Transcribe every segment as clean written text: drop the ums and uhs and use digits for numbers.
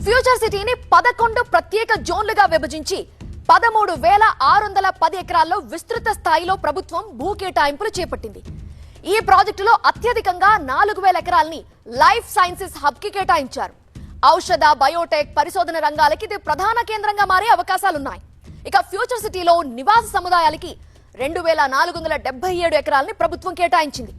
Future సిటీని 11 ప్రత్యేక జోన్లుగా విభజించి 13,610 ఎకరాల్లో విస్తృత స్థాయిలో ప్రభుత్వం భూ కేటాయింపులు చేపట్టింది. ఈ ప్రాజెక్టులో అత్యధికంగా 4,000 ఎకరాల్ని లైఫ్ సైన్సెస్ హబ్ కి కేటాయించారు. ఔషధ, బయోటెక్, పరిశోధన రంగాలకి ఇది ప్రధాన కేంద్రంగా మారే అవకాశాలున్నాయి. ఇక ఫ్యూచర్ సిటీలో నివాస సముదాయాలకి 2,477 ఎకరాల్ని ప్రభుత్వం కేటాయించింది.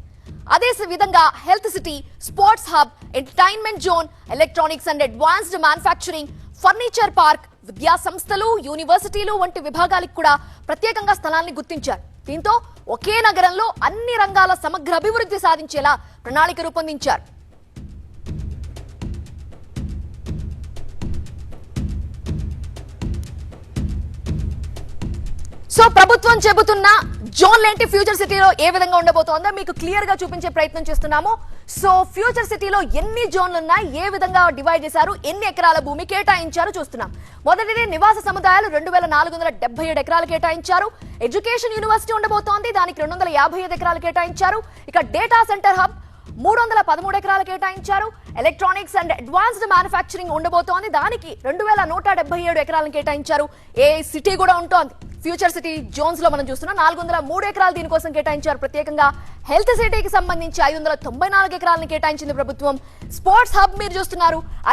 అదే విధంగా health city, sports hub, entertainment zone, electronics and advanced manufacturing, furniture park, విద్యా సంస్థలు, యూనివర్సిటీలు వంటి విభాగాలకు కూడా ప్రత్యేకంగా స్థలాన్ని గుర్తించారు. దీంతో ఒకే నగరంలో అన్ని రంగాల సమగ్ర అభివృద్ధి సాధించేలా ప్రణాళిక రూపొందించారు. సో ప్రభుత్వం చెబుతున్న జోన్లేంటి, ఫ్యూచర్ సిటీలో ఏ విధంగా ఉండబోతోందో మీకు క్లియర్ గా చూపించే ప్రయత్నం చేస్తున్నాము. సో ఫ్యూచర్ సిటీలో ఎన్ని జోన్లు ఉన్నాయి, ఏ విధంగా డివైడ్ చేశారు, ఎన్ని ఎకరాల భూమి కేటాయించారు చూస్తున్నాం. మొదటిది నివాస సముదాయాలు 2,477 ఎకరాలు కేటాయించారు. ఎడ్యుకేషన్ యూనివర్సిటీ ఉండబోతోంది, దానికి 255 ఎకరాలు కేటాయించారు. ఇక డేటా సెంటర్ హబ్ 313 ఎకరాలు కేటాయించారు. ఎలక్ట్రానిక్స్ అండ్ అడ్వాన్స్డ్ మ్యానుఫ్యాక్చరింగ్ ఉండబోతోంది, దానికి 2,177 ఎకరాలను కేటాయించారు. ఏ సిటీ కూడా ఉంటోంది. ఫ్యూచర్ సిటీ జోన్స్ లో మనం చూస్తున్నాం 403 ఎకరాలు దీనికోసం కేటాయించారు. ప్రత్యేకంగా హెల్త్ సిటీకి సంబంధించి 594 ఎకరాలను కేటాయించింది ప్రభుత్వం. స్పోర్ట్స్ హబ్ మీరు చూస్తున్నారు